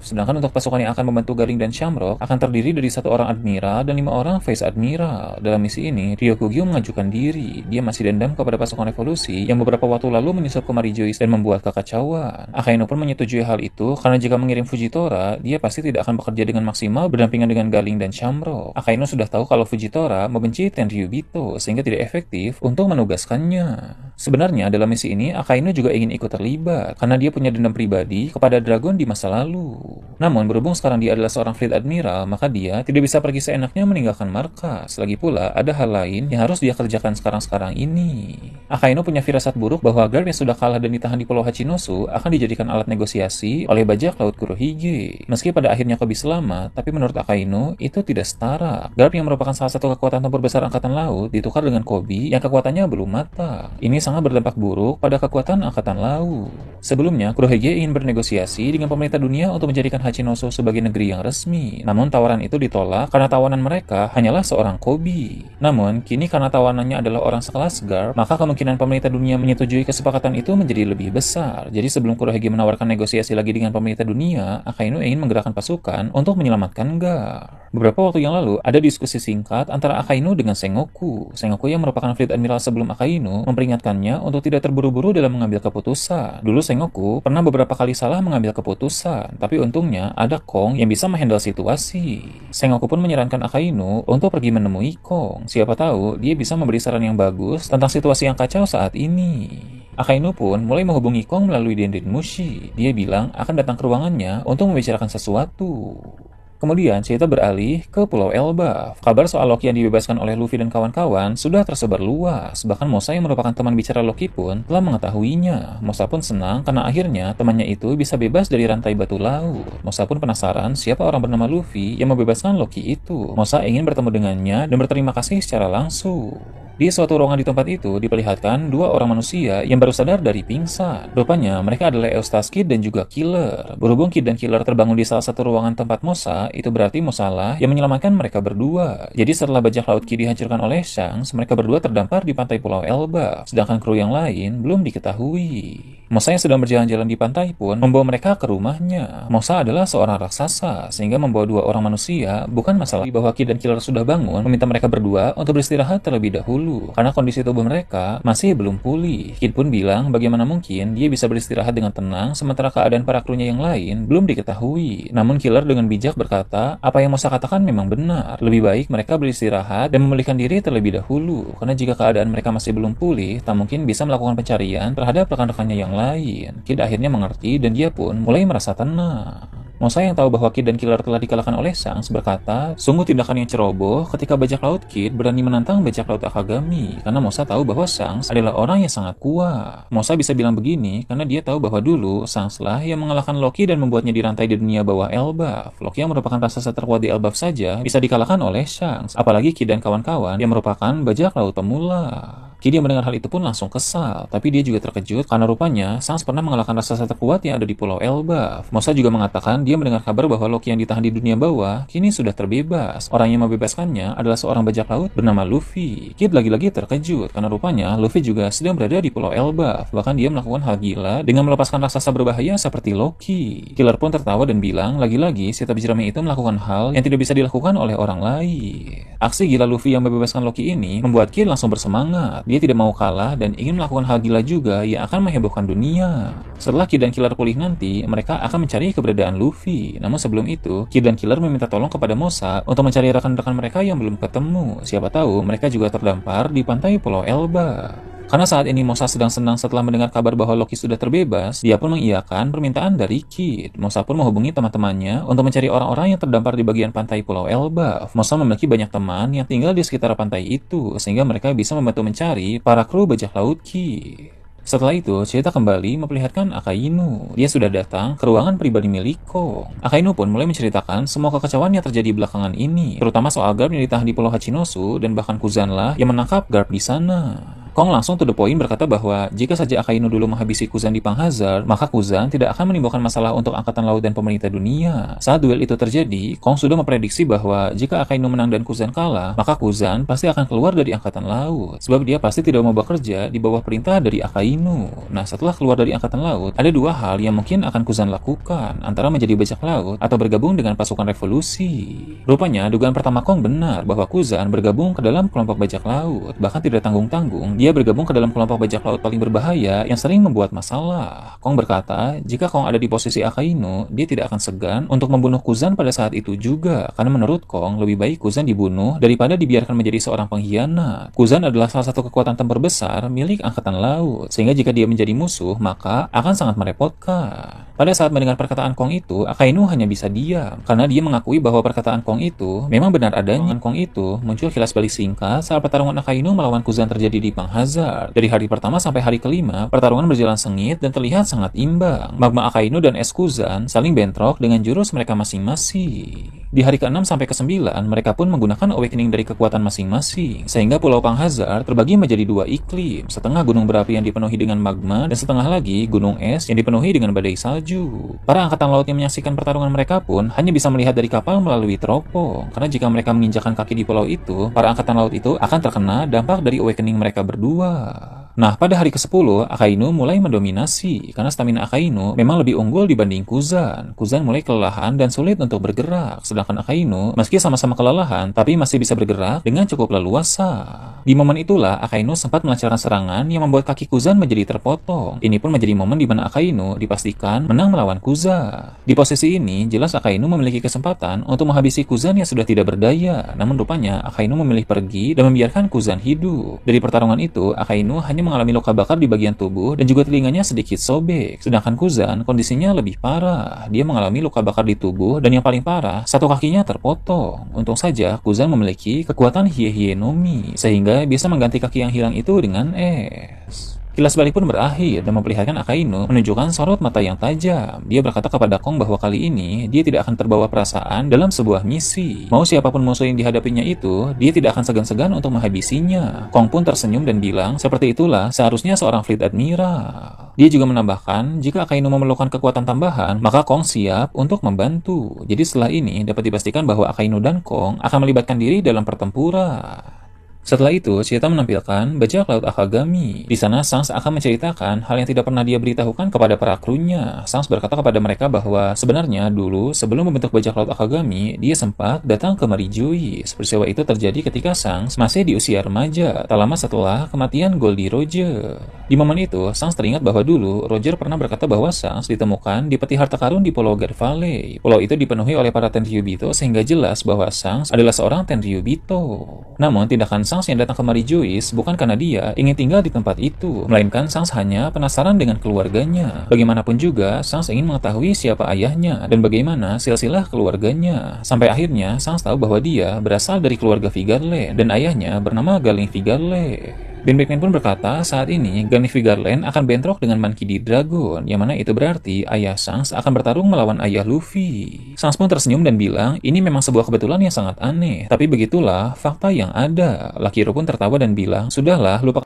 Sedangkan untuk pasukan yang akan membantu Galing dan Shamrock akan terdiri dari 1 orang admiral dan 5 orang vice admiral. Dalam misi ini, Ryokugyo mengajukan diri. Dia masih dendam kepada pasukan revolusi yang beberapa waktu lalu menyusup ke Marijois dan membuat kekacauan. Akainu pun menyetujui hal itu karena jika mengirim Fujitora, dia pasti tidak akan bekerja dengan maksimal berdampingan dengan Galing dan Shamrock. Akainu sudah tahu kalau Fujitora membenci Tenryubito sehingga tidak efektif untuk menugaskannya. Sebenarnya dalam misi ini Akainu juga ingin ikut terlibat karena dia punya dendam pribadi kepada Dragon di masa lalu. Namun berhubung sekarang dia adalah seorang fleet admiral, maka dia tidak bisa pergi seenaknya meninggalkan markas. Lagi pula ada hal lain yang harus dia kerjakan sekarang-sekarang ini. Akainu punya firasat buruk bahwa Garp yang sudah kalah dan ditahan di Pulau Hachinosu akan dijadikan alat negosiasi oleh bajak laut Kurohige. Meski pada akhirnya Koby selamat, tapi menurut Akainu itu tidak setara. Garp yang merupakan salah satu kekuatan tempur besar angkatan laut ditukar dengan Koby yang kekuatannya belum matang. Ini sangat berdampak buruk pada kekuatan angkatan laut. Sebelumnya, Kurohige ingin bernegosiasi dengan pemerintah dunia untuk menjadikan Hachinosu sebagai negeri yang resmi. Namun tawaran itu ditolak karena tawanan mereka hanyalah seorang Koby. Namun, kini karena tawanannya adalah orang sekelas Garp, maka kemungkinan pemerintah dunia menyetujui kesepakatan itu menjadi lebih besar. Jadi sebelum Kurohige menawarkan negosiasi lagi dengan pemerintah dunia, Akainu ingin menggerakkan pasukan untuk menyelamatkan Garp. Beberapa waktu yang lalu, ada diskusi singkat antara Akainu dengan Sengoku. Sengoku yang merupakan fleet admiral sebelum Akainu memperingatkannya untuk tidak terburu-buru dalam mengambil keputusan. Dulu Sengoku pernah beberapa kali salah mengambil keputusan, tapi untungnya ada Kong yang bisa menghandle situasi. Sengoku pun menyarankan Akainu untuk pergi menemui Kong. Siapa tahu dia bisa memberi saran yang bagus tentang situasi yang kacau saat ini. Akainu pun mulai menghubungi Kong melalui Dendin Mushi. Dia bilang akan datang ke ruangannya untuk membicarakan sesuatu. Kemudian cerita beralih ke Pulau Elbaf. Kabar soal Loki yang dibebaskan oleh Luffy dan kawan-kawan sudah tersebar luas. Bahkan Mosa yang merupakan teman bicara Loki pun telah mengetahuinya. Mosa pun senang karena akhirnya temannya itu bisa bebas dari rantai batu laut. Mosa pun penasaran siapa orang bernama Luffy yang membebaskan Loki itu. Mosa ingin bertemu dengannya dan berterima kasih secara langsung. Di suatu ruangan di tempat itu diperlihatkan 2 orang manusia yang baru sadar dari pingsan. Rupanya mereka adalah Eustace Kid dan juga Killer. Berhubung Kid dan Killer terbangun di salah satu ruangan tempat Mosa, itu berarti Mosalah yang menyelamatkan mereka berdua. Jadi setelah bajak laut Kid dihancurkan oleh Shanks, mereka berdua terdampar di pantai Pulau Elbaf, sedangkan kru yang lain belum diketahui. Mosa yang sedang berjalan-jalan di pantai pun membawa mereka ke rumahnya. Mosa adalah seorang raksasa, sehingga membawa 2 orang manusia bukan masalah bahwa Kid dan Killer sudah bangun, meminta mereka berdua untuk beristirahat terlebih dahulu. Karena kondisi tubuh mereka masih belum pulih. Kid pun bilang bagaimana mungkin dia bisa beristirahat dengan tenang sementara keadaan para krunya yang lain belum diketahui. Namun Killer dengan bijak berkata, apa yang Mosa katakan memang benar. Lebih baik mereka beristirahat dan memulihkan diri terlebih dahulu. Karena jika keadaan mereka masih belum pulih, tak mungkin bisa melakukan pencarian terhadap rekan-rekannya yang lain. Kid akhirnya mengerti dan dia pun mulai merasa tenang. Mosa yang tahu bahwa Kid dan Killer telah dikalahkan oleh Shanks berkata, sungguh tindakan yang ceroboh ketika bajak laut Kid berani menantang bajak laut Akagami, karena Mosa tahu bahwa Shanks adalah orang yang sangat kuat. Mosa bisa bilang begini karena dia tahu bahwa dulu Shanks lah yang mengalahkan Loki dan membuatnya dirantai di dunia bawah Elbaf. Loki yang merupakan raksasa terkuat di Elbaf saja bisa dikalahkan oleh Shanks, apalagi Kid dan kawan-kawan yang merupakan bajak laut pemula. Kid yang mendengar hal itu pun langsung kesal, tapi dia juga terkejut karena rupanya Shanks pernah mengalahkan raksasa terkuat yang ada di Pulau Elbaf. Mosa juga mengatakan dia mendengar kabar bahwa Loki yang ditahan di dunia bawah kini sudah terbebas. Orang yang membebaskannya adalah seorang bajak laut bernama Luffy. Kid lagi-lagi terkejut karena rupanya Luffy juga sedang berada di Pulau Elbaf. Bahkan dia melakukan hal gila dengan melepaskan raksasa berbahaya seperti Loki. Killer pun tertawa dan bilang, lagi-lagi si tabi jerami itu melakukan hal yang tidak bisa dilakukan oleh orang lain. Aksi gila Luffy yang membebaskan Loki ini membuat Kid langsung bersemangat. Dia tidak mau kalah dan ingin melakukan hal gila juga yang akan menghebohkan dunia. Setelah Kid dan Killer pulih nanti, mereka akan mencari keberadaan Luffy. Namun sebelum itu, Kid dan Killer meminta tolong kepada Mosa untuk mencari rekan-rekan mereka yang belum ketemu. Siapa tahu mereka juga terdampar di pantai Pulau Elba. Karena saat ini Mosa sedang senang setelah mendengar kabar bahwa Loki sudah terbebas, dia pun mengiyakan permintaan dari Kid. Mosa pun menghubungi teman-temannya untuk mencari orang-orang yang terdampar di bagian pantai Pulau Elbaf. Mosa memiliki banyak teman yang tinggal di sekitar pantai itu, sehingga mereka bisa membantu mencari para kru bajak laut Kid. Setelah itu, cerita kembali memperlihatkan Akainu. Dia sudah datang ke ruangan pribadi milik Kong. Akainu pun mulai menceritakan semua kekacauan yang terjadi belakangan ini, terutama soal Garp yang ditahan di Pulau Hachinosu dan bahkan Kuzan lah yang menangkap Garp di sana. Kong langsung to the point berkata bahwa jika saja Akainu dulu menghabisi Kuzan di Panghazard, maka Kuzan tidak akan menimbulkan masalah untuk Angkatan Laut dan pemerintah dunia. Saat duel itu terjadi, Kong sudah memprediksi bahwa jika Akainu menang dan Kuzan kalah, maka Kuzan pasti akan keluar dari Angkatan Laut, sebab dia pasti tidak mau bekerja di bawah perintah dari Akainu. Nah, setelah keluar dari Angkatan Laut, ada dua hal yang mungkin akan Kuzan lakukan, antara menjadi bajak laut atau bergabung dengan pasukan revolusi. Rupanya, dugaan pertama Kong benar bahwa Kuzan bergabung ke dalam kelompok bajak laut, bahkan tidak tanggung-tanggung. Dia bergabung ke dalam kelompok bajak laut paling berbahaya yang sering membuat masalah. Kong berkata, jika Kong ada di posisi Akainu, dia tidak akan segan untuk membunuh Kuzan pada saat itu juga, karena menurut Kong, lebih baik Kuzan dibunuh daripada dibiarkan menjadi seorang pengkhianat. Kuzan adalah salah satu kekuatan tempur besar milik Angkatan Laut, sehingga jika dia menjadi musuh, maka akan sangat merepotkan. Pada saat mendengar perkataan Kong itu, Akainu hanya bisa diam, karena dia mengakui bahwa perkataan Kong itu memang benar adanya. Kong itu muncul kilas balik singkat saat pertarungan Akainu melawan Kuzan terjadi di Panghazard. Dari hari pertama sampai hari kelima, pertarungan berjalan sengit dan terlihat sangat imbang. Magma Akainu dan es Kuzan saling bentrok dengan jurus mereka masing-masing. Di hari ke-6 sampai ke-9, mereka pun menggunakan awakening dari kekuatan masing-masing, sehingga Pulau Panghazard terbagi menjadi dua iklim, setengah gunung berapi yang dipenuhi dengan magma, dan setengah lagi gunung es yang dipenuhi dengan badai salju. Para angkatan laut yang menyaksikan pertarungan mereka pun hanya bisa melihat dari kapal melalui teropong, karena jika mereka menginjakan kaki di pulau itu, para angkatan laut itu akan terkena dampak dari awakening mereka berdua. Nah, pada hari ke-10, Akainu mulai mendominasi, karena stamina Akainu memang lebih unggul dibanding Kuzan. Kuzan mulai kelelahan dan sulit untuk bergerak, sedangkan Akainu meski sama-sama kelelahan, tapi masih bisa bergerak dengan cukup leluasa. Di momen itulah, Akainu sempat melancarkan serangan yang membuat kaki Kuzan menjadi terpotong. Ini pun menjadi momen di mana Akainu dipastikan menang melawan Kuzan. Di posisi ini, jelas Akainu memiliki kesempatan untuk menghabisi Kuzan yang sudah tidak berdaya, namun rupanya Akainu memilih pergi dan membiarkan Kuzan hidup. Dari pertarungan itu, Akainu hanya mengalami luka bakar di bagian tubuh dan juga telinganya sedikit sobek. Sedangkan Kuzan kondisinya lebih parah. Dia mengalami luka bakar di tubuh dan yang paling parah, satu kakinya terpotong. Untung saja Kuzan memiliki kekuatan Hie-Hie no Mi, sehingga bisa mengganti kaki yang hilang itu dengan es. Kilas balik pun berakhir dan memperlihatkan Akainu menunjukkan sorot mata yang tajam. Dia berkata kepada Kong bahwa kali ini dia tidak akan terbawa perasaan dalam sebuah misi. Mau siapapun musuh yang dihadapinya itu, dia tidak akan segan-segan untuk menghabisinya. Kong pun tersenyum dan bilang, seperti itulah seharusnya seorang Fleet Admiral. Dia juga menambahkan, jika Akainu memerlukan kekuatan tambahan, maka Kong siap untuk membantu. Jadi setelah ini dapat dipastikan bahwa Akainu dan Kong akan melibatkan diri dalam pertempuran. Setelah itu, Chieta menampilkan bajak laut Akagami. Di sana, Shanks akan menceritakan hal yang tidak pernah dia beritahukan kepada para krunya. Shanks berkata kepada mereka bahwa sebenarnya dulu, sebelum membentuk bajak laut Akagami, dia sempat datang ke Mary Joyce. Peristiwa itu terjadi ketika Shanks masih di usia remaja, tak lama setelah kematian Goldie Roger. Di momen itu, Shanks teringat bahwa dulu Roger pernah berkata bahwa Shanks ditemukan di peti harta karun di Pulau God Valley. Pulau itu dipenuhi oleh para Tenryubito sehingga jelas bahwa Shanks adalah seorang Tenryubito. Namun, tindakan Shanks yang datang ke Mary Joyce bukan karena dia ingin tinggal di tempat itu, melainkan Shanks hanya penasaran dengan keluarganya. Bagaimanapun juga, Shanks ingin mengetahui siapa ayahnya dan bagaimana silsilah keluarganya. Sampai akhirnya, Shanks tahu bahwa dia berasal dari keluarga Vigarland dan ayahnya bernama Galing Vigarland. Ben Beckman pun berkata, saat ini Galing Vigarland akan bentrok dengan Monkey D. Dragon, yang mana itu berarti ayah Shanks akan bertarung melawan ayah Luffy. Shanks pun tersenyum dan bilang, ini memang sebuah kebetulan yang sangat aneh, tapi begitulah fakta yang ada. Lucky Hero pun tertawa dan bilang, sudahlah, lupakan